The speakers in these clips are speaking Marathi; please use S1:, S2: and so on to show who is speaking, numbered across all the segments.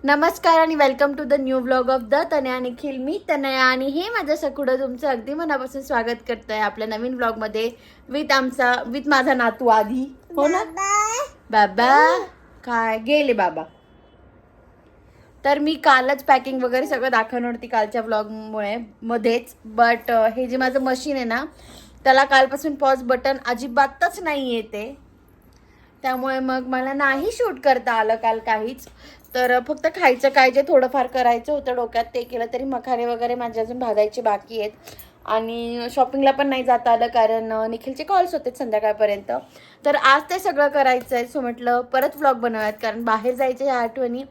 S1: नमस्कार आणि welcome to the new vlog of the Tanaya Nikhil. मी तनया आणि हे माझं सकुडं तुमचं अगदी मनापासून स्वागत करत आहे आपल्या नवीन व्लॉगमध्ये विथ माझा नातू आधी. हो ना बाबा? काय गेले बाबा? तर मी कालच पॅकिंग वगैरे सगळं दाखवणार होती कालच्या व्लॉगमुळे मध्येच, बट हे जे माझं मशीन आहे ना त्याला कालपासून पॉज बटन अजिबातच नाही येते, त्यामुळे मग मला नाही शूट करता आलं काल काहीच. तर फक्त खायचं काय जे थोडंफार करायचं होतं डोक्यात ते केलं. तरी मखाने वगैरे माझे अजून भाजायचे बाकी आहेत आणि शॉपिंगला पण नाही जाता आलं कारण निखिलचे कॉल्स होते संध्याकाळपर्यंत. तर आज ते सगळं करायचं आहे. सो म्हटलं परत व्लॉग बनवूयात कारण बाहेर जायच्या ह्या आठवणी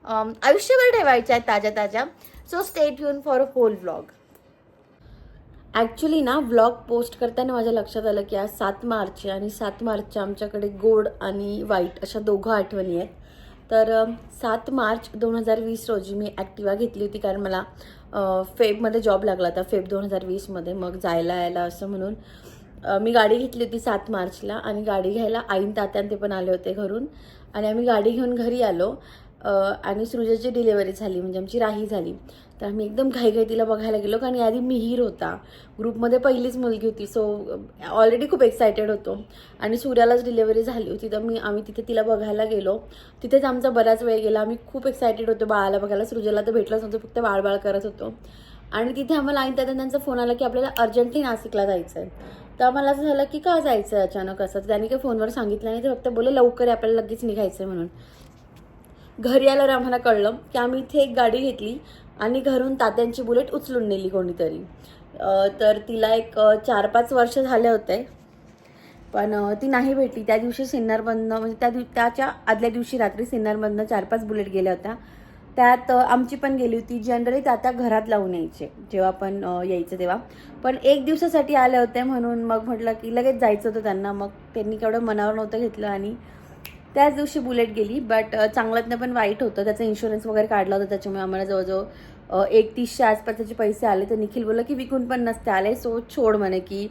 S1: आयुष्यभर ठेवायच्या आहेत ताज्या ताज्या. So stay tune for a whole vlog. Actually ना व्लॉग पोस्ट करताना माझ्या लक्षात आलं की आज 7 मार्च आहे आणि 7 मार्चच्या आमच्याकडे गोड आणि वाईट अशा दोघं आठवणी आहेत. तर 7 मार्च 2020 रोजी मी ॲक्टिवा घेतली होती कारण मला फेबमध्ये जॉब लागला होता, फेब 2020मध्ये. मग जायला यायला असं म्हणून मी गाडी घेतली होती 7 मार्चला आणि गाडी घ्यायला आईन तात्यान ते पण आले होते घरून आणि आम्ही गाडी घेऊन घरी आलो आणि सृजाची डिलेवरी झाली, म्हणजे आमची राही झाली. तर आम्ही एकदम घाईघाई तिला बघायला गेलो कारण आधी मिहीर होता ग्रुपमध्ये, पहिलीच मुलगी होती. सो ऑलरेडी खूप एक्सायटेड होतो आणि सूर्यालाच डिलेवरी झाली होती. तर आम्ही तिथे तिला बघायला गेलो. तिथेच आमचा बराच वेळ गेला. आम्ही खूप एक्सायटेड होतो बाळाला बघायला. सृजाला तर भेटलंच नव्हतं, फक्त बाळबाळ करत होतो. आणि तिथे आम्हाला आई त्यांचा फोन आला की आपल्याला अर्जंटली नाशिकला जायचं आहे. तर आम्हाला असं झालं की का जायचं आहे अचानक असं. त्यांनी काही फोनवर सांगितलं नाही, तर फक्त बोलले लवकर आपल्याला लगेच निघायचं आहे म्हणून. घरी आल्यावर आम्हाला कळलं की आम्ही इथे एक गाडी घेतली आणि घरून तात्यांची बुलेट उचलून नेली कोणीतरी. तर तिला एक 4-5 वर्ष झाले होते पण ती नाही भेटली. त्या दिवशी सिन्नरमधनं, म्हणजे त्याच्या आदल्या दिवशी रात्री सिन्नरमधनं 4-5 बुलेट गेल्या होत्या. त्यात आमची पण गेली होती. जनरली तात्या घरात लावून यायचे जेव्हा पण यायचं तेव्हा, पण 1 दिवसासाठी आले होते म्हणून मग म्हटलं की लगेच जायचं होतं त्यांना. मग त्यांनी केवढं मनावर नव्हतं घेतलं आणि त्याच दिवशी बुलेट गेली. बट चांगल्यातनं पण वाईट होतं. त्याचा इन्शुरन्स वगैरे काढला होता, त्याच्यामुळे आम्हाला जवळजवळ 3100 आसपास त्याचे पैसे आले. तर निखिल बोललं की विकून पण नसते आले, सो छोड म्हणे की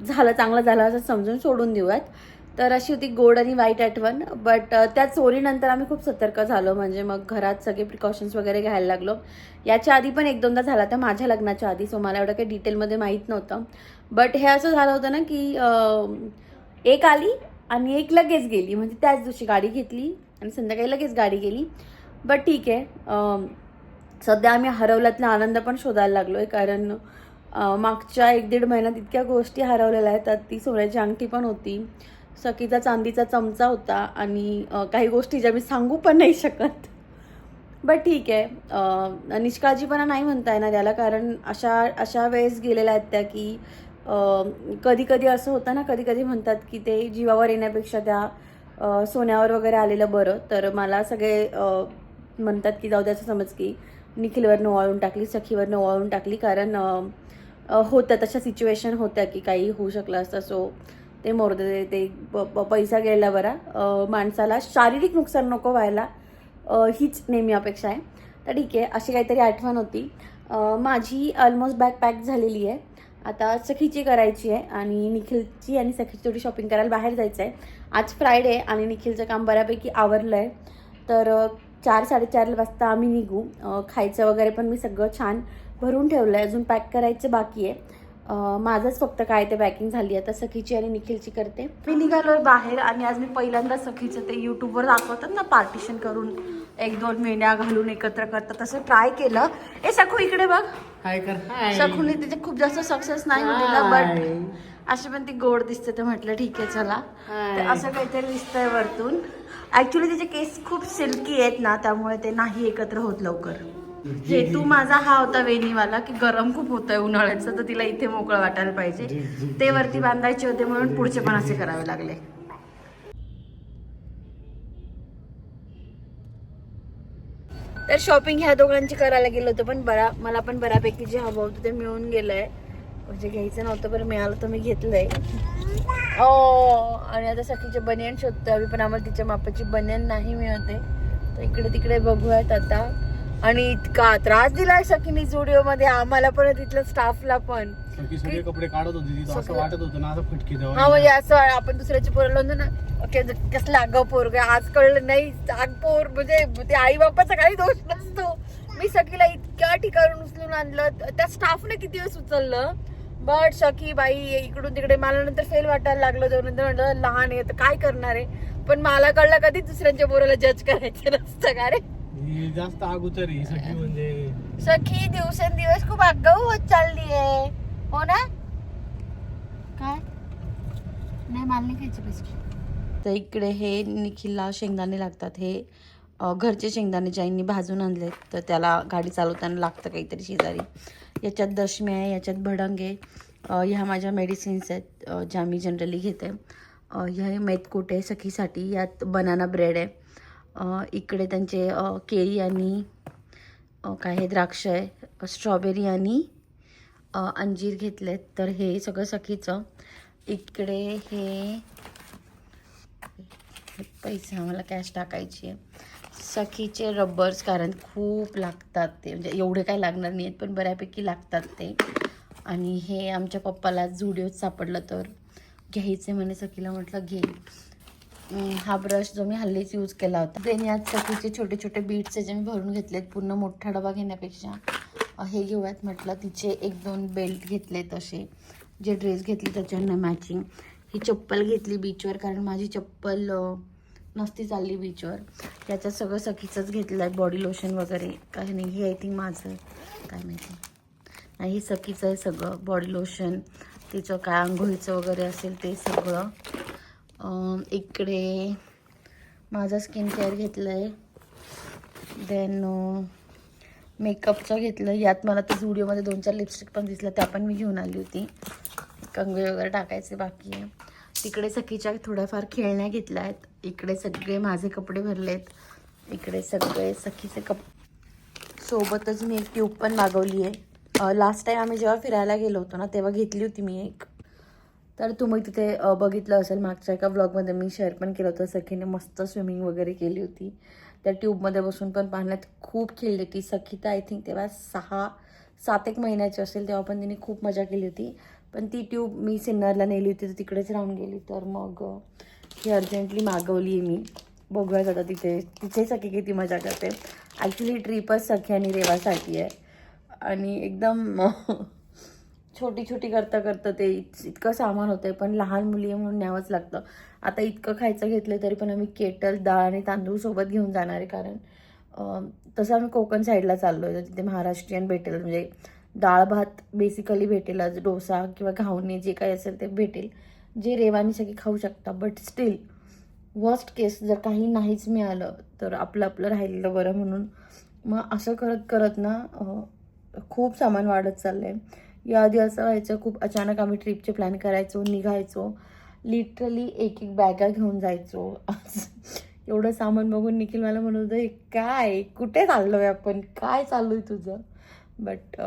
S1: झालं चांगलं झालं असं समजून सोडून देऊयात. तर अशी होती गोड आणि वाईट आठवण. बट त्या चोरीनंतर आम्ही खूप सतर्क झालो, म्हणजे मग घरात सगळे प्रिकॉशन्स वगैरे घ्यायला लागलो. याच्या आधी पण 1-2दा झाला तर माझ्या लग्नाच्या आधी, सो मला एवढं काही डिटेलमध्ये माहीत नव्हतं. बट हे असं झालं होतं ना की एक आली आणि एक लगेच गेली, म्हणजे त्याच दिवशी गाडी घेतली आणि संध्याकाळी लगेच गाडी गेली. बट ठीक आहे. सध्या आम्ही हरवल्यातला आनंद पण शोधायला लागलो आहे कारण मागच्या 1-1.5 महिन्यात इतक्या गोष्टी हरवलेल्या आहेत. त्यात ती सोन्याची अंगठी पण होती, सखीचा चांदीचा चमचा होता आणि काही गोष्टी ज्या मी सांगू पण नाही शकत. बट ठीक आहे. निष्काळजीपणा नाही म्हणता येणार त्याला, कारण अशा वेळेस गेलेल्या आहेत त्या की कधी कधी असं होतं ना, कधी कधी म्हणतात की ते जीवावर येण्यापेक्षा त्या सोन्यावर वगैरे आलेलं बरं. तर मला सगळे म्हणतात की जाऊ द्याचं समज की निखिलवरनं ओवाळून टाकली, सखीवरनं ओवाळून टाकली, कारण होतं तशा सिच्युएशन होत्या की काही होऊ शकलं असतं. सो ते मोरदे ते पैसा गेला बरा. माणसाला शारीरिक नुकसान नको व्हायला हीच नेहमी अपेक्षा आहे. तर ठीक आहे, अशी काहीतरी आठवण होती. माझी ऑलमोस्ट बॅग पॅक झालेली आहे. आता सखीची करायची आहे आणि निखिलची आणि सखीची थोडी शॉपिंग करायला बाहेर जायचं आहे. आज फ्रायडे आणि निखिलचं काम बऱ्यापैकी आवरलं आहे. तर 4-4:30 वाजता आम्ही निघू. खायचं वगैरे पण मी सगळं छान भरून ठेवलं आहे, अजून पॅक करायचं बाकी आहे. माझंच फक्त काय ते पॅकिंग झाली आहे. आता सखीची आणि निखिलची करते. मी निघालो आहे बाहेर आणि आज मी पहिल्यांदा सखीचं ते यूट्यूबवर दाखवतात ना पार्टिशन करून 1-2 मेंढ्या घालून एकत्र करतात, तसं ट्राय केलं. सखू इकडे बघ. सखूने तिथे खूप जास्त सक्सेस नाही होतीला, बट अशी पण ती गोड दिसते. तर म्हटलं ठीक आहे चला. असं काहीतरी दिसतंय वरतून. ऍक्च्युली तिचे केस खूप सिल्की आहेत ना, त्यामुळे ते नाही एकत्र होत लवकर. हेतू माझा हा होता वेणीवाला की गरम खूप होतंय उन्हाळ्याचं, तर तिला इथे मोकळं वाटायला पाहिजे, ते वरती बांधायचे होते म्हणून पुढचे पण असे करावे लागले. तर शॉपिंग ह्या दोघांची करायला गेलो होतं, पण मला पण बऱ्यापैकी जे हवं होतं ते मिळून गेलंय. म्हणजे घ्यायचं नव्हतं पण मिळालं तर मी घेतलंय. आणि आता सखीचे बनियन शोधतोय आम्ही, पण आम्हाला तिच्या मापाची बनियन नाही मिळते. तर इकडे तिकडे बघूयात आता. आणि इतका त्रास दिलाय सखीनी स्टुडिओ मध्ये आम्हाला पण, तिथल्या स्टाफला पण.
S2: सगळे कपडे काढत होती तिथं, असं वाटत होतं ना असं फटके द्यावं.
S1: हा म्हणजे असं आपण दुसऱ्याची पोरं लावून ना, कसलं आगाव पोरग आज कळलं नाही. पोर म्हणजे ते आई बापाचा काही दोष नसतो. मी सखीला इतक्या ठिकाणून उचलून आणलं, त्या स्टाफने किती वेळेस उचललं, बट सखी बाई इकडून तिकडे. मला नंतर फेल वाटायला लागलं, नंतर म्हटलं लहान आहे तर काय करणार आहे, पण मला कळलं कधी दुसऱ्यांच्या पोराला जज करायचं नसतं का रे.
S2: जास्त अगोदर आहे सखी, म्हणजे
S1: सखी दिवसेंदिवस खूप आगाऊ होत चालली आहे, हो ना. काय नाही मालनी खायचे बिस्किट. तर इकडे हे निखिलला शेंगदाणे लागतात. हे घरचे शेंगदाणे ज्यांनी भाजून आणलेत, तर त्याला गाडी चालवताना लागतं काहीतरी शेजारी. याच्यात दशमी आहे, याच्यात भडंग आहे. ह्या माझ्या मेडिसिन्स आहेत ज्या मी जनरली घेते. ह्या मेथकूट आहे सखीसाठी. यात बनाना ब्रेड आहे. इकडे त्यांचे केळी आणि काय हे द्राक्ष आहे, स्ट्रॉबेरी आणि अंजीर घेतलेत. तर हे सगळं सखीचं. इकडे हे पैसे आम्हाला कॅश टाकायची आहे. सखीचे रबर्स, कारण खूप लागतात ते, म्हणजे एवढे काय लागणार नाही आहेत पण बऱ्यापैकी लागतात ते. आणि हे आमच्या पप्पाला झुडिओत सापडलं तर घ्यायचे म्हणे, सखीला म्हटलं घे. हा ब्रश जो मी हल्लीच यूज केला होता. देन यात सखीचे छोटे छोटे बीट्स जे मी भरून घेतलेत. पूर्ण मोठा डबा घेण्यापेक्षा हे घेऊयात म्हटलं. तिचे 1-2 बेल्ट घेतले तसे, जे ड्रेस घेतली त्याच्यानं मॅचिंग. ही चप्पल घेतली बीचवर, कारण माझी चप्पल नसती चालली बीचवर. याच्यात सगळं सखीचंच घेतलं आहे, बॉडी लोशन वगैरे काही नाही. हे आय थिंक माझं काय माहिती नाही, ही सखीचं आहे सगळं. बॉडी लोशन, तिचं काय आंघोळीचं वगैरे असेल ते सगळं. इकडे माझं स्किन केअर घेतलं आहे. देन मेकअपचं घेतलं. यात मला तर झुडिओमध्ये 2-4 लिपस्टिक पण दिसल्या, त्या पण मी घेऊन आली होती. कंगवे वगैरे टाकायचे बाकी आहे. तिकडे सखीच्या थोड्याफार खेळण्या घेतल्या आहेत. इकडे सगळे माझे कपडे भरलेत. इकडे सगळे सखीचे सोबतच मी एक ट्यूब पण मागवली आहे. लास्ट टाईम आम्ही जेव्हा फिरायला गेलो होतो ना, तेव्हा घेतली होती मी एक. तर तुम्ही तिथे बघितलं असेल, मागच्या एका व्लॉगमध्ये मी शेअर पण केलं होतं. सखीने मस्त स्विमिंग वगैरे केली होती. त्या ट्यूबमध्ये बसून पण पाण्यात खूप खेळली होती सखी. तर आय थिंक तेव्हा 6-7 महिन्याची असेल, तेव्हा पण तिने खूप मजा केली होती. पण ती ट्यूब मी सिन्नरला नेली होती, तर तिकडेच राहून गेली. तर मग ही अर्जंटली मागवली आहे मी. बघूयात आता तिथे सखी किती मजा करते. ॲक्च्युली ट्रिपच सखी आणि रेवासाठी आहे. आणि एकदम छोटी छोटी करता करता ते इतकं सामान होतं आहे, पण लहान मुली आहे म्हणून न्यावंच लागतं. आता इतकं खायचं घेतलं तरी पण आम्ही केटल, डाळ आणि तांदूळ सोबत घेऊन जाणार आहे. कारण तसं आम्ही कोकण साईडला चाललो आहे, तर तिथे महाराष्ट्रीयन भेटेल, म्हणजे डाळ भात बेसिकली भेटेलच. डोसा किंवा घावणे जे काही असेल ते भेटेल, जे रेवानी सगळी खाऊ शकता. बट स्टील वर्स्ट केस जर काही नाहीच मिळालं तर आपलं आपलं राहिलेलं बरं म्हणून. मग असं करत करत ना खूप सामान वाढत चाललं आहे. याआधी असं व्हायचं, खूप अचानक आम्ही ट्रिपचे प्लॅन करायचो, निघायचो, लिटरली एक बॅगा घेऊन जायचो. एवढं सामान बघून निखिल मला म्हणत होतं, काय कुठे चाललो आहे आपण, काय चालू आहे तुझं. But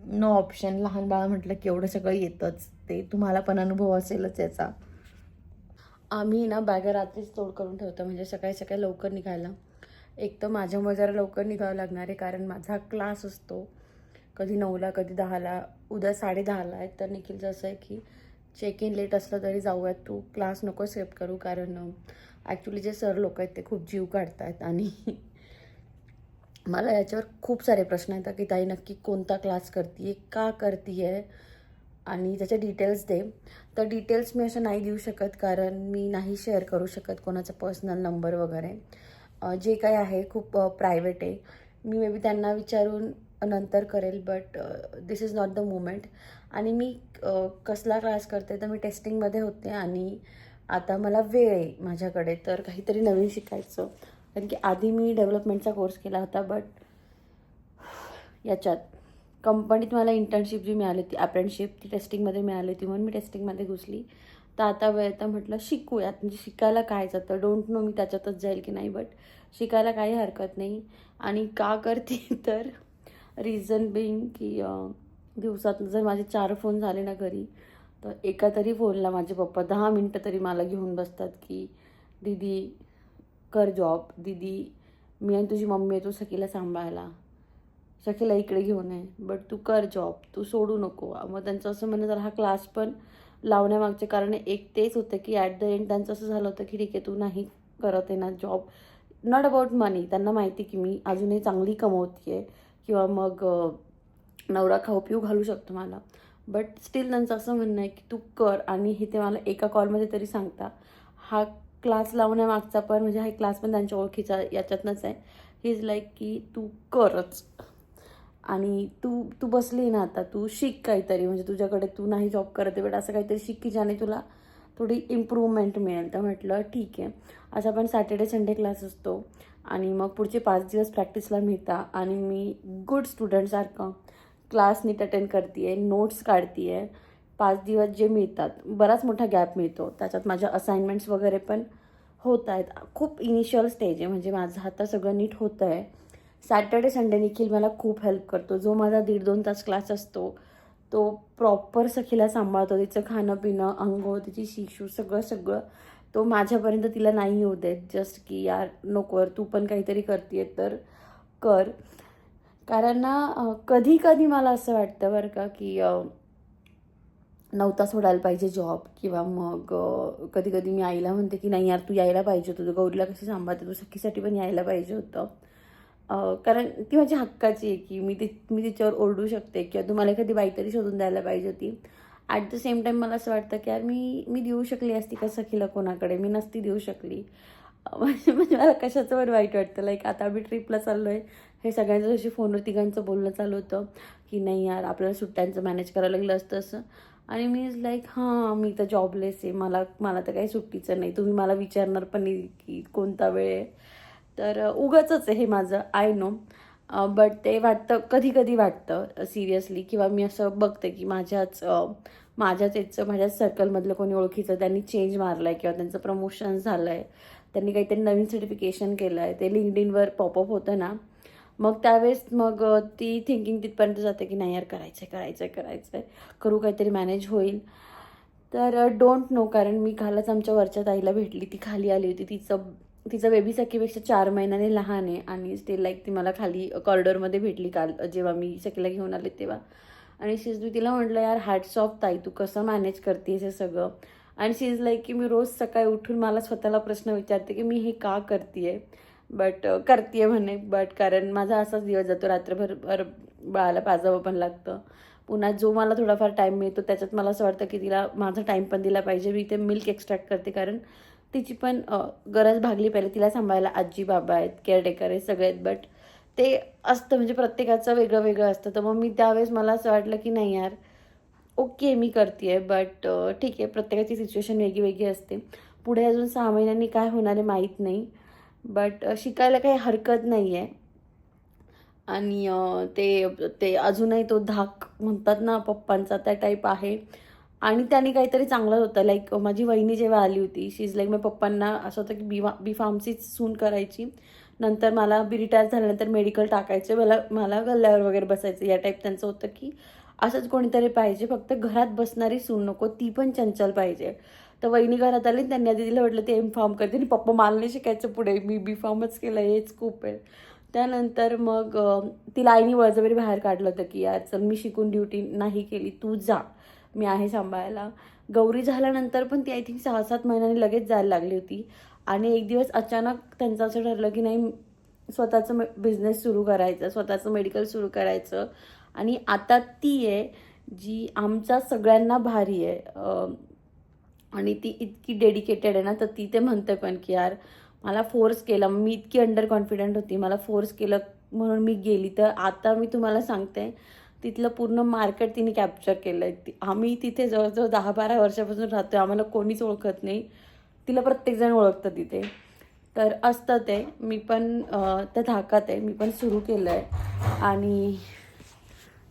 S1: no option. लहान बाळा म्हटलं की एवढं सगळं येतंच. ते तुम्हाला पण अनुभव असेलच याचा. आम्ही ना बॅगा रात्रीच तोड करून ठेवतो, म्हणजे सकाळी सकाळी लवकर निघायला. एक तर माझ्यामुळे जरा लवकर निघावं लागणार आहे, कारण माझा क्लास असतो कधी 9ला कधी 10ला. उद्या 10:30ला आहे. तर निखिलचं असं आहे की चेक इन लेट असलं तरी जाऊयात, तू क्लास नको स्किप करू. कारण ॲक्च्युली जे सर लोक आहेत ते खूप जीव काढत आहेत. आणि मला याच्यावर खूप सारे प्रश्न येतात की ताई नक्की कोणता क्लास करते आहे, का करते आहे, आणि त्याचे डिटेल्स दे. तर डिटेल्स मी असं नाही देऊ शकत, कारण मी नाही शेअर करू शकत कोणाचा पर्सनल नंबर वगैरे. जे काही आहे खूप प्रायव्हेट आहे. मी मे बी त्यांना विचारून नंतर करेल, but this is not the moment. आणि मी कसला क्लास करते, तर मी टेस्टिंगमध्ये होते आणि आता मला वेळ आहे माझ्याकडे, तर काहीतरी नवीन शिकायचं. कारण की आधी मी डेव्हलपमेंटचा कोर्स केला होता, बट याच्यात कंपनीत मला इंटर्नशिप जी मिळाली होती, अप्रेंटिसशिप, ती टेस्टिंगमध्ये मिळाली होती, म्हणून मी टेस्टिंगमध्ये घुसली. तर आता वेळ तर म्हटलं शिकूयात, म्हणजे शिकायला काय जातं. डोंट नो मी त्याच्यातच जाईल की नाही, बट शिकायला काही हरकत नाही. आणि का करते तर रिझन बिंग की दिवसात जर माझे 4 फोन झाले ना घरी, तर एका तरी फोनला माझे पप्पा 10 मिनटं तरी मला घेऊन बसतात की दीदी कर जॉब, दीदी मी आणि तुझी मम्मी आहे, तू सखीला सांभाळायला. शकीला इकडे घेऊन आहे, बट तू कर जॉब, तू सोडू नको. मग त्यांचं असं म्हणणं झालं, हा क्लास पण लावण्यामागचे कारण एक तेच होतं की ॲट द एंड त्यांचं असं झालं होतं की ठीक आहे तू नाही करत आहे ना जॉब, नॉट अबाउट मनी, त्यांना माहिती की मी अजूनही चांगली कमवते आहे किंवा मग नवरा खाऊ पिऊ घालू शकतो मला, बट स्टील त्यांचं असं म्हणणं आहे की तू कर. आणि हे ते मला एका कॉलमध्ये तरी सांगता. हा क्लास लावण्यामागचा पण म्हणजे हा क्लास पण त्यांच्या ओळखीचा याच्यातनंच आहे. ही इज लाईक की तू करच आणि तू तू बसली ना आता, तू शिक काहीतरी, म्हणजे तुझ्याकडे तू नाही जॉब करत आहे बट असं काहीतरी शिक की ज्याने तुला थोडी इम्प्रूव्हमेंट मिळेल. तर म्हटलं ठीक आहे. असा पण सॅटर्डे संडे क्लास असतो आणि मग पुढचे 5 दिवस प्रॅक्टिसला मिळतात आणि मी गुड स्टुडंटसारखं क्लास नीट अटेंड करते आहे, नोट्स काढते आहे. 5 दिवस जे मिळतात, बराच मोठा गॅप मिळतो, त्याच्यात माझ्या असाइनमेंट्स वगैरे पण होत आहेत. खूप इनिशियल स्टेज आहे, म्हणजे माझं आता सगळं नीट होतं आहे. सॅटर्डे संडे निखिल मला खूप हेल्प करतो. जो माझा 1.5-2 तास क्लास असतो तो प्रॉपर सखीला सांभाळतो, तिचं खाणं पिणं, अंघोळ, तिची शिशू, सगळं सगळं तो माझ्यापर्यंत तिला नाही येऊ देत. जस्ट की यार नको, तू पण काहीतरी करते तर कर. कारण ना कधी कधी मला असं वाटतं बरं का की नव्हता सोडायला पाहिजे जॉब, किंवा मग कधी कधी मी आईला म्हणते की नाही यार तू यायला पाहिजे होतं, गौरीला कशी सांभाळते तू, सखीसाठी पण यायला पाहिजे होतं. कारण ती माझी हक्काची आहे की मी तिच्यावर ओरडू शकते किंवा तुम्हाला एखादी बाई तरी शोधून द्यायला पाहिजे होती. ॲट द सेम टाईम मला असं वाटतं की यार मी देऊ शकली असती का सखीला कोणाकडे, मी नसती देऊ शकली. म्हणजे म्हणजे मला कशाचं पण वाईट वाटतं. लाईक आता आम्ही ट्रिपला चाललो आहे, हे सगळ्यांचं जशी फोनवर तिघांचं बोलणं चालू होतं की नाही यार आपल्याला सुट्ट्यांचं मॅनेज करायला लागलं असतं असं. आणि मी इज लाईक हां मी तर जॉबलेस आहे, मला तर काही सुट्टीचं नाही, तुम्ही मला विचारणार पण नाही की कोणता वेळ आहे. तर उगाचच आहे हे माझं, आय नो. बट ते वाटतं, कधी कधी वाटतं सिरियसली, किंवा मी असं बघते की माझ्याच माझ्याच सर्कलमधलं कोणी ओळखीचं त्यांनी चेंज मारला आहे किंवा त्यांचं प्रमोशन झालं आहे, त्यांनी काहीतरी नवीन सर्टिफिकेशन केलं आहे, ते लिंक्डइनवर पॉपअप होतं ना, मग त्यावेळेस मग ती थिंकिंग तिथपर्यंत जाते की नाही यार करायचं करू, काहीतरी मॅनेज होईल. तर डोंट नो, कारण मी कालच आमच्या वरच्या ताईला भेटली, ती खाली आली होती, तिचं बेबी सखीपेक्षा 4 महिन्याने लहान आहे आणि स्टील लाईक ती मला खाली कॉरिडॉरमध्ये भेटली काल जेव्हा मी सखीला घेऊन आले तेव्हा. आणि मी तिला म्हटलं यार हॅट्स ऑफ ताई, तू कसं मॅनेज करतेस हे सगळं. आणि शी इज लाईक की मी रोज सकाळी उठून मला स्वतःला प्रश्न विचारते की मी हे का करते, बट करते म्हणे. बट कारण माझा असाच दिवस जातो, रात्रभर बाळाला पाजावं पण लागतं. पुन्हा जो मला थोडाफार टाईम मिळतो त्याच्यात मला असं वाटतं की तिला माझा टाईम पण दिला पाहिजे. मी ते मिल्क एक्स्ट्रॅक्ट करते कारण तिची पण गरज भागली पाहिजे. तिला सांभाळायला आजी बाबा आहेत, केअरटेकर आहेत, सगळे आहेत. बट ते असतं म्हणजे प्रत्येकाचं वेगळं वेगळं असतं. तर मग मी त्यावेळेस मला असं वाटलं की नाही यार ओके मी करते आहे, बट ठीक आहे, प्रत्येकाची सिच्युएशन वेगळी वेगळी असते. पुढे अजून 6 महिन्यांनी काय होणार आहे माहीत नाही, बट शिकायला काही हरकत नाही आहे. आणि ते अजूनही तो धाक म्हणतात ना पप्पांचा, त्या टाईप आहे. आणि त्याने काहीतरी चांगलं होतं. लाईक माझी वहिनी जेव्हा आली होती, शी इज लाईक मी पप्पांना असं होतं की बी फार्मसीच सून करायची, नंतर मला रिटायर झाल्यानंतर मेडिकल टाकायचं, मला गल्ल्यावर वगैरे बसायचं, या टाईप त्यांचं होतं की असंच कोणीतरी पाहिजे, फक्त घरात बसणारी सून नको, ती पण चंचल पाहिजे. तर वहिनी घरात आली, त्यांनी आधी तिला म्हटलं ते एम फार्म करते, आणि पप्पा मला नाही शिकायचं पुढे, मी बी फार्मच केलं, हेच खूप आहे. त्यानंतर मग तिला आईनी बळजबरी बाहेर काढलं होतं की यार चल मी शिकून ड्युटी नाही केली, तू जा, मी आहे सांभाळायला. गौरी झाल्यानंतर पण ती आय थिंक 6-7 महिन्यांनी लगेच जायला लागली होती. आणि एक दिवस अचानक त्यांचं असं ठरलं की नाही स्वतःचं बिझनेस सुरू करायचं, स्वतःचं मेडिकल सुरू करायचं. आणि आता ती आहे जी आमच्या सगळ्यांना भारी आहे. आणि ती इतकी डेडिकेटेड आहे ना, तर ती ते म्हणते पण की यार मला फोर्स केला, मी इतकी अंडर कॉन्फिडंट होती, मला फोर्स केलं म्हणून मी गेली. तर आता मी तुम्हाला सांगते तिथलं पूर्ण मार्केट तिने कॅप्चर केलं आहे. आम्ही तिथे जवळजवळ 10-12 वर्षापासून राहतो, आम्हाला कोणीच ओळखत नाही, तिला प्रत्येकजण ओळखतं तिथे. तर असतं ते, मी पण त्या धाकात आहे, मी पण सुरू केलं आहे. आणि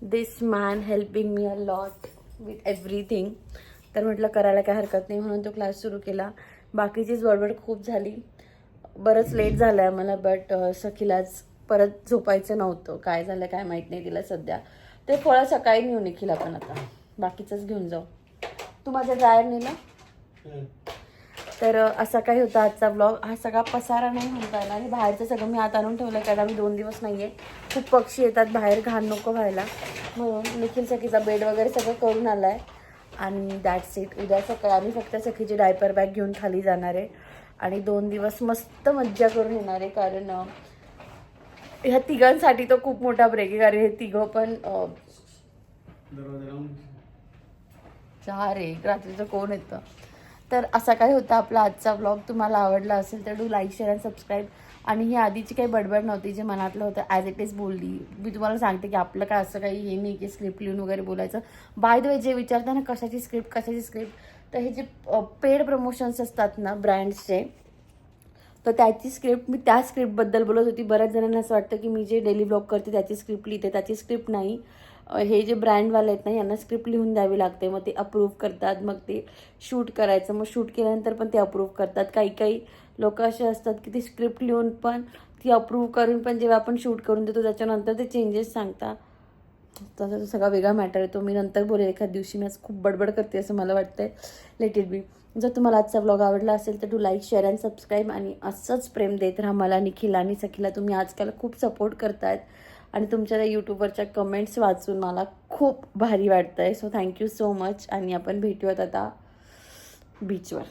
S1: this man helping me a lot with everything. तर म्हटलं करायला काय हरकत नाही, म्हणून तो क्लास सुरू केला. बाकीचीच बडबड खूप झाली, बरंच लेट झालं आहे मला. बट सखीलाच परत झोपायचं नव्हतं, काय झालं काय माहीत नाही तिला सध्या. ते फळं सकाळी नेऊ निखिल आपण, आता बाकीचंच घेऊन जाऊ. तू माझ्या ड्रायर नेला, तर असा काही होता आजचा ब्लॉग. हा सगळा पसारा नाही म्हणता येणार, हे बाहेरचं सगळं मी आत आणून ठेवलं कारण आम्ही 2 दिवस नाही आहे. खूप पक्षी येतात बाहेर, घाण नको व्हायला म्हणून. निखिल सखीचा बेड वगैरे सगळं करून आला आहे आणि दॅट्स इट. उद्या सकाळी आम्ही फक्त सखीची डायपर बॅग घेऊन खाली जाणार आहे आणि 2 दिवस मस्त मज्जा करून येणार आहे. कारण ह्या तिघांसाठी तो खूप मोठा ब्रेक आहे, कारण हे तिघं पण रे रात्रीचं कोण येतं. तर असा काय होता आपला आजचा ब्लॉग. तुम्हाला आवडला असेल तर do like share and subscribe. आणि ही आधीची काही बडबड नव्हती, जे मनातलं होतं ॲज इट इज बोलली. मी तुम्हाला सांगते की आपलं काय असं काही हे नाही की स्क्रिप्ट लिहून वगैरे बोलायचं. बाय द वे जे विचारता ना कशाची स्क्रिप्ट, तर हे जे पेड प्रमोशन्स असतात ना ब्रँड्सचे, तर त्याची स्क्रिप्ट मी त्या स्क्रिप्टबद्दल बोलत होती. बऱ्याच जणांना असं वाटतं की मी जे डेली ब्लॉग करते त्याची स्क्रिप्ट लिहिते, त्याची स्क्रिप्ट नाही. हे जे ब्रँडवाले आहेत ना यांना स्क्रिप्ट लिहून द्यावी लागते, मग ते अप्रूव्ह करतात, मग ते शूट करायचं, मग शूट केल्यानंतर पण ते अप्रूव्ह करतात. काही लोक असे असतात की ती स्क्रिप्ट लिहून पण ती अप्रूव्ह करून पण जेव्हा आपण शूट करून देतो त्याच्यानंतर ते चेंजेस सांगतात. त्याचा तो सगळा वेगळा मॅटर आहे, तो मी नंतर बोलेल एखाद दिवशी. मी आज खूप बडबड करते असं मला वाटतंय. Let it be. जर तुम्हाला आजचा ब्लॉग आवडला असेल तर do like share and subscribe. आणि असंच प्रेम देत राहा मला, निखिल आणि सखीला. तुम्ही आजकाल खूप सपोर्ट करतायत आणि तुमच्या त्या यूट्यूबवरच्या कमेंट्स वाचून मला खूप भारी वाटतं आहे. So thank you so much. आणि आपण भेटूयात आता बीचवर.